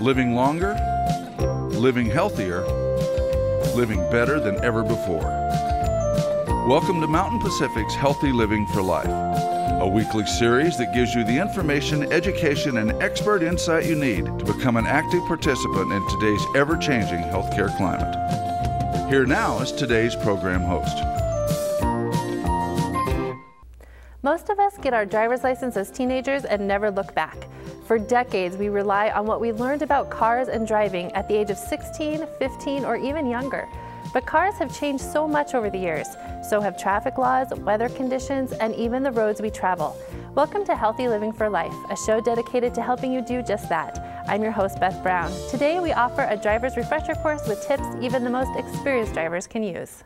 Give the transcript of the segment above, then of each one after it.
Living longer, living healthier, living better than ever before. Welcome to Mountain Pacific's Healthy Living for Life, a weekly series that gives you the information, education, and expert insight you need to become an active participant in today's ever-changing healthcare climate. Here now is today's program host. Most of us get our driver's license as teenagers and never look back. For decades, we rely on what we learned about cars and driving at the age of 16, 15, or even younger. But cars have changed so much over the years. So have traffic laws, weather conditions, and even the roads we travel. Welcome to Healthy Living for Life, a show dedicated to helping you do just that. I'm your host, Beth Brown. Today, we offer a driver's refresher course with tips even the most experienced drivers can use.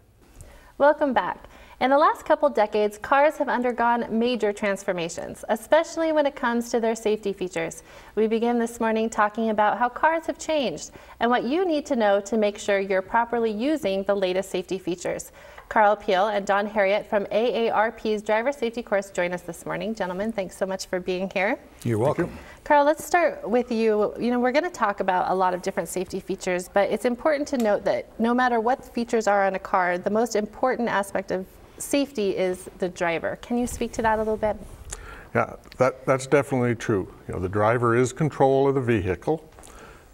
Welcome back. In the last couple decades, cars have undergone major transformations, especially when it comes to their safety features. We begin this morning talking about how cars have changed and what you need to know to make sure you're properly using the latest safety features. Carl Peel and Don Harriet from AARP's driver safety course join us this morning. Gentlemen, thanks so much for being here. You're welcome. Carl, let's start with you. We're going to talk about a lot of different safety features, but it's important to note that no matter what features are on a car, the most important aspect of safety is the driver. Can you speak to that a little bit? Yeah, that's definitely true. The driver is control of the vehicle,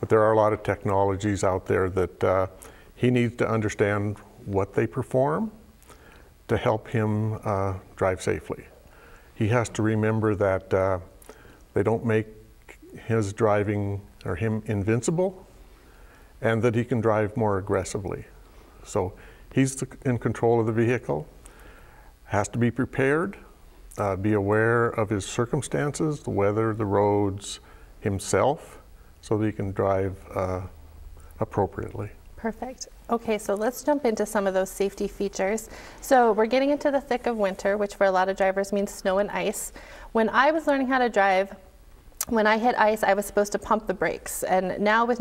but there are a lot of technologies out there that he needs to understand what they perform to help him drive safely. He has to remember that they don't make his driving or him invincible, and that he can drive more aggressively. So he's in control of the vehicle. Has to be prepared, be aware of his circumstances, the weather, the roads, himself, so that he can drive appropriately. Perfect. Okay, so let's jump into some of those safety features. So we're getting into the thick of winter, which for a lot of drivers means snow and ice. When I was learning how to drive, when I hit ice, I was supposed to pump the brakes. And now with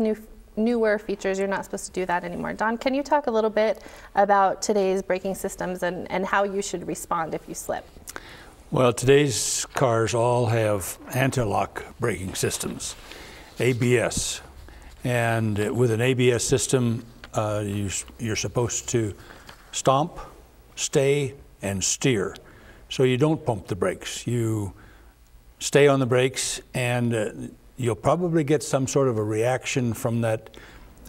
newer features, you're not supposed to do that anymore. Don, can you talk a little bit about today's braking systems and how you should respond if you slip? Well, today's cars all have anti-lock braking systems, ABS. And with an ABS system, you're supposed to stomp, stay, and steer. So you don't pump the brakes. You stay on the brakes, and you'll probably get some sort of a reaction from that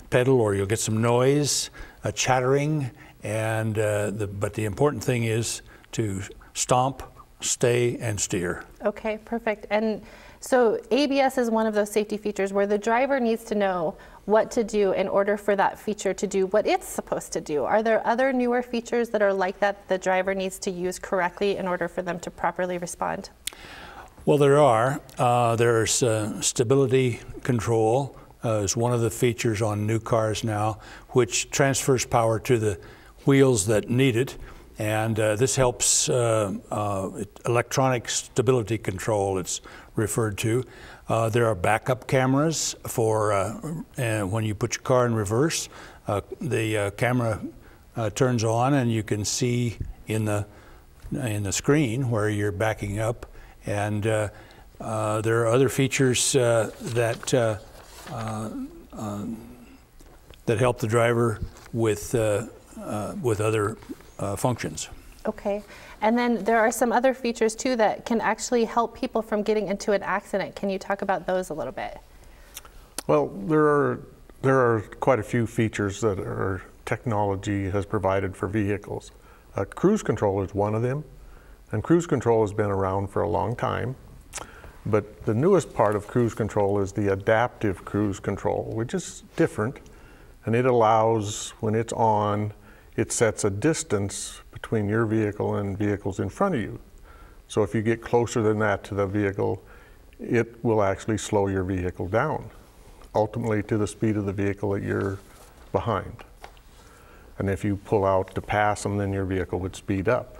pedal, or you'll get some noise, a chattering, and but the important thing is to stomp, stay, and steer. Okay, perfect. And so ABS is one of those safety features where the driver needs to know what to do in order for that feature to do what it's supposed to do. Are there other newer features that are like that the driver needs to use correctly in order for them to properly respond? Well, there are. There's stability control is one of the features on new cars now, which transfers power to the wheels that need it. And this helps electronic stability control, it's referred to. There are backup cameras for when you put your car in reverse. The camera turns on, and you can see in the screen where you're backing up. And there are other features that help the driver with other functions. Okay, and then there are some other features too that can actually help people from getting into an accident. Can you talk about those a little bit? Well, there are quite a few features that our technology has provided for vehicles. Cruise control is one of them. And cruise control has been around for a long time, but the newest part of cruise control is the adaptive cruise control, which is different, and it allows, when it's on, it sets a distance between your vehicle and vehicles in front of you. So if you get closer than that to the vehicle, it will actually slow your vehicle down, ultimately to the speed of the vehicle that you're behind. And if you pull out to pass them, then your vehicle would speed up.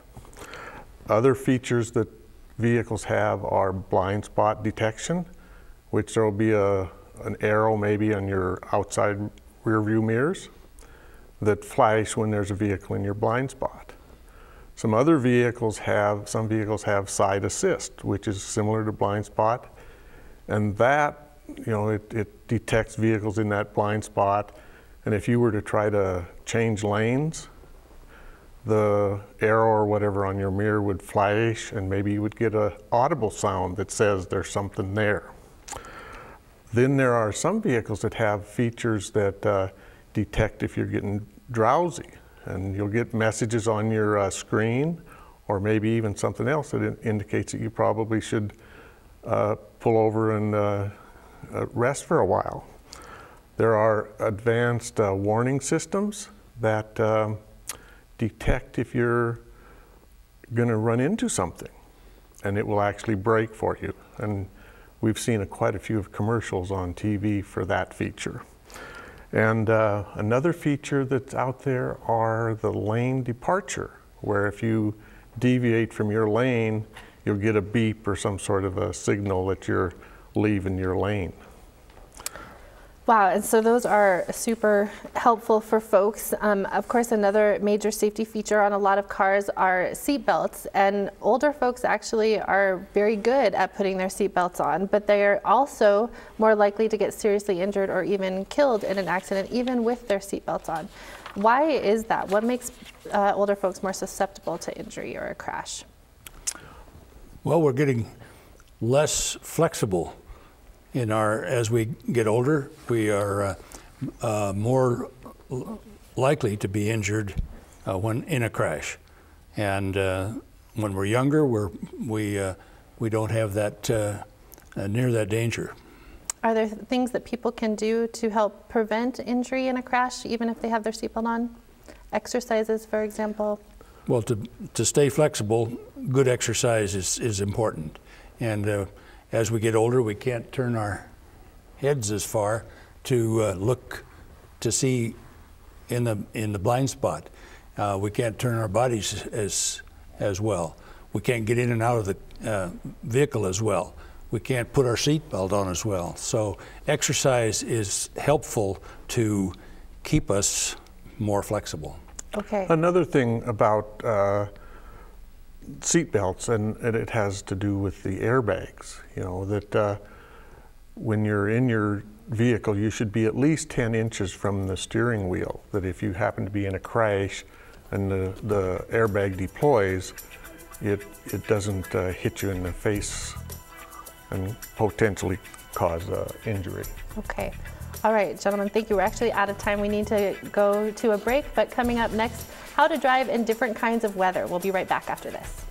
Other features that vehicles have are blind spot detection, which there will be an arrow maybe on your outside rear view mirrors that flash when there's a vehicle in your blind spot. Some vehicles have side assist, which is similar to blind spot, and that you know, it detects vehicles in that blind spot, and if you were to try to change lanes, the arrow or whatever on your mirror would flash, and maybe you would get an audible sound that says there's something there. Then there are some vehicles that have features that detect if you're getting drowsy, and you'll get messages on your screen, or maybe even something else that indicates that you probably should pull over and rest for a while. There are advanced warning systems that detect if you're going to run into something, and it will actually brake for you. And we've seen quite a few commercials on TV for that feature. And another feature that's out there are the lane departure, where if you deviate from your lane, you'll get a beep or some sort of a signal that you're leaving your lane. Wow, and so those are super helpful for folks. Of course, another major safety feature on a lot of cars are seat belts, and older folks actually are very good at putting their seat belts on, but they are also more likely to get seriously injured or even killed in an accident, even with their seat belts on. Why is that? What makes older folks more susceptible to injury or a crash? Well, we're getting less flexible as we get older. We are more likely to be injured when in a crash, and when we're younger, we don't have that near that danger. Are there things that people can do to help prevent injury in a crash, even if they have their seatbelt on? Exercises, for example? Well, to stay flexible, good exercise is important, and as we get older, we can't turn our heads as far to look to see in the blind spot. We can't turn our bodies as well. We can't get in and out of the vehicle as well. We can't put our seatbelt on as well. So exercise is helpful to keep us more flexible. Okay. Another thing about seat belts, and it has to do with the airbags, you know, that when you're in your vehicle, you should be at least 10 inches from the steering wheel, that if you happen to be in a crash and the airbag deploys, it doesn't hit you in the face and potentially cause injury. Okay. All right, gentlemen, thank you. We're actually out of time. We need to go to a break, but coming up next, how to drive in different kinds of weather. We'll be right back after this.